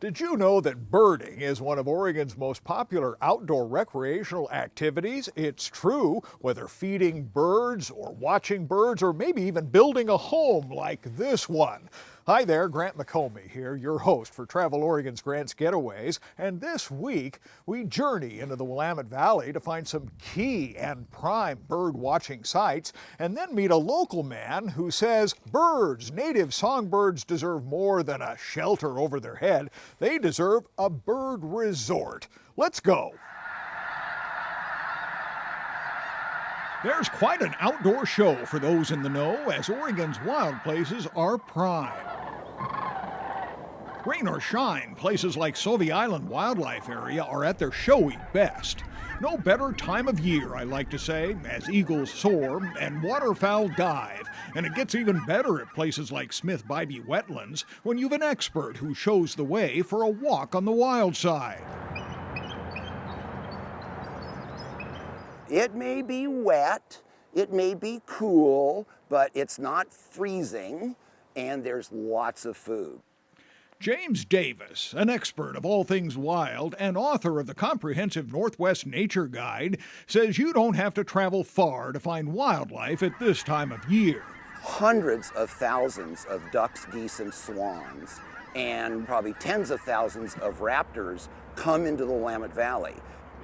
Did you know that birding is one of Oregon's most popular outdoor recreational activities? It's true, whether feeding birds or watching birds or maybe even building a home like this one. Hi there, Grant McComey here, your host for Travel Oregon's Grant's Getaways, and this week we journey into the Willamette Valley to find some key and prime bird watching sites and then meet a local man who says birds, native songbirds, deserve more than a shelter over their head. They deserve a bird resort. Let's go. There's quite an outdoor show for those in the know, as Oregon's wild places are prime. Rain or shine, places like Sauvie Island Wildlife Area are at their showy best. No better time of year, I like to say, as eagles soar and waterfowl dive. And it gets even better at places like Smith Bybee Wetlands when you've an expert who shows the way for a walk on the wild side. It may be wet, it may be cool, but it's not freezing, and there's lots of food. James Davis, an expert of all things wild and author of the comprehensive Northwest Nature Guide, says you don't have to travel far to find wildlife at this time of year. Hundreds of thousands of ducks, geese, and swans, and probably tens of thousands of raptors come into the Willamette Valley.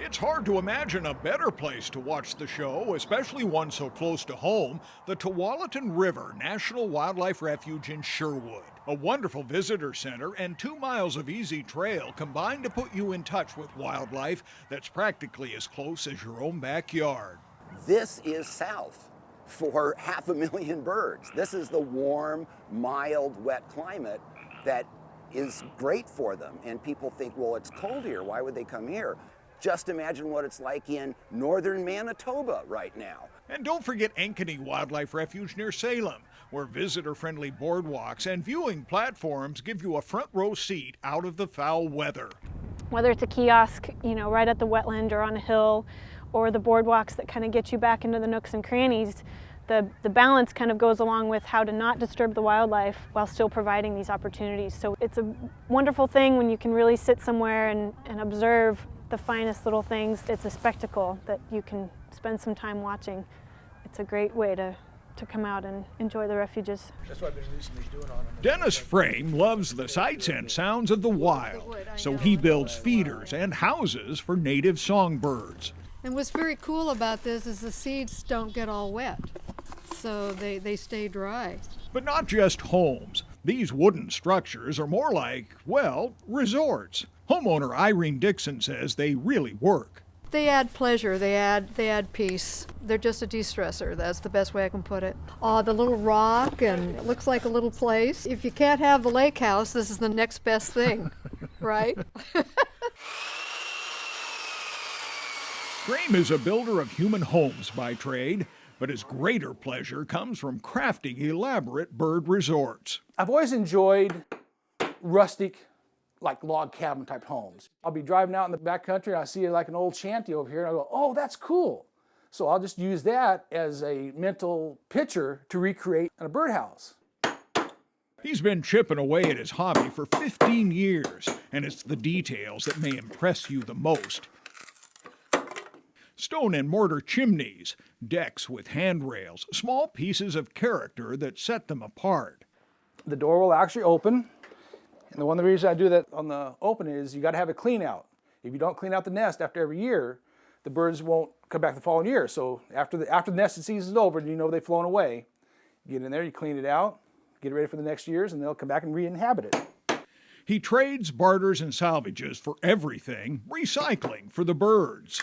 It's hard to imagine a better place to watch the show, especially one so close to home, the TUALATIN River National Wildlife Refuge in Sherwood. A wonderful visitor center and 2 miles of easy trail combined to put you in touch with wildlife that's practically as close as your own backyard. This is south for 500,000 birds. This is the warm, mild, wet climate that is great for them. And people think, well, it's cold here, why would they come here? Just imagine what it's like in northern Manitoba right now. And don't forget ANKENY Wildlife Refuge near Salem, where visitor-friendly boardwalks and viewing platforms give you a front row seat out of the foul weather. Whether it's a kiosk, right at the wetland or on a hill, or the boardwalks that kind of get you back into the nooks and crannies, the balance kind of goes along with how to not disturb the wildlife while still providing these opportunities. So it's a wonderful thing when you can really sit somewhere and observe the finest little things. It's a spectacle that you can spend some time watching. It's a great way to come out and enjoy the refuges. That's what I've been recently doing on them. Dennis Frame loves the sights and sounds of the wild, so he builds feeders and houses for native songbirds. And what's very cool about this is the seeds don't get all wet, so they stay dry. But not just homes. These wooden structures are more like, well, resorts. Homeowner IRENE DICKSON says they really work. They add pleasure, they add peace. They're just a de-stressor, that's the best way I can put it. The little rock, and it looks like a little place. If you can't have the lake house, this is the next best thing, right? Frame is a builder of human homes by trade, but his greater pleasure comes from crafting elaborate bird resorts. I've always enjoyed rustic, like log cabin type homes. I'll be driving out in the backcountry and I see like an old shanty over here and I go, oh, that's cool. So I'll just use that as a mental picture to recreate a birdhouse. He's been chipping away at his hobby for 15 years, and it's the details that may impress you the most. Stone and mortar chimneys, decks with handrails, small pieces of character that set them apart. The door will actually open. And one of the reasons I do that on the open is you got to have a clean out. If you don't clean out the nest after every year, the birds won't come back the following year. So after the nesting season is over, you know they've flown away. You get in there, you clean it out, get it ready for the next years, and they'll come back and re-inhabit it. He trades, barters, and salvages for everything, recycling for the birds.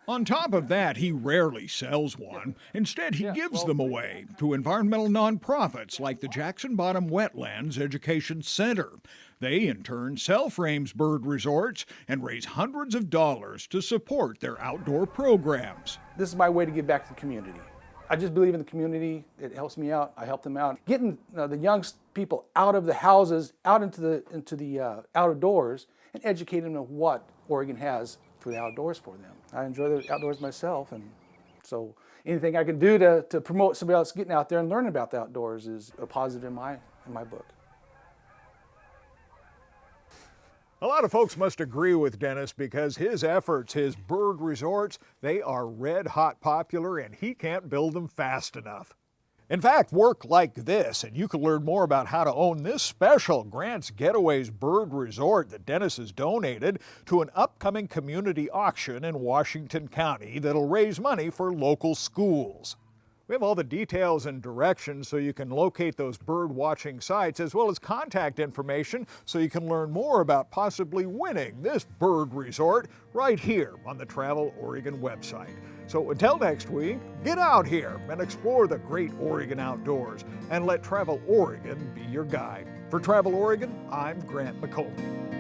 On top of that, he rarely sells one. Instead, he gives them away to environmental nonprofits like the Jackson Bottom Wetlands Education Center. They, in turn, sell Frame's bird resorts and raise hundreds of dollars to support their outdoor programs. This is my way to give back to the community. I just believe in the community. It helps me out. I help them out. Getting the young people out of the houses, out into the outdoors, and educating them on what Oregon has for the outdoors for them. I enjoy the outdoors myself, and so anything I can do to promote somebody else getting out there and learning about the outdoors is a positive in my book. A lot of folks must agree with Dennis because his efforts, his bird resorts, they are red hot popular and he can't build them fast enough. In fact, work like this, and you can learn more about how to own this special Grants Getaways Bird Resort that Dennis has donated to an upcoming community auction in Washington County that'll raise money for local schools. We have all the details and directions so you can locate those bird watching sites, as well as contact information so you can learn more about possibly winning this bird resort right here on the Travel Oregon website. So until next week, get out here and explore the great Oregon outdoors and let Travel Oregon be your guide. For Travel Oregon, I'm Grant McCollum.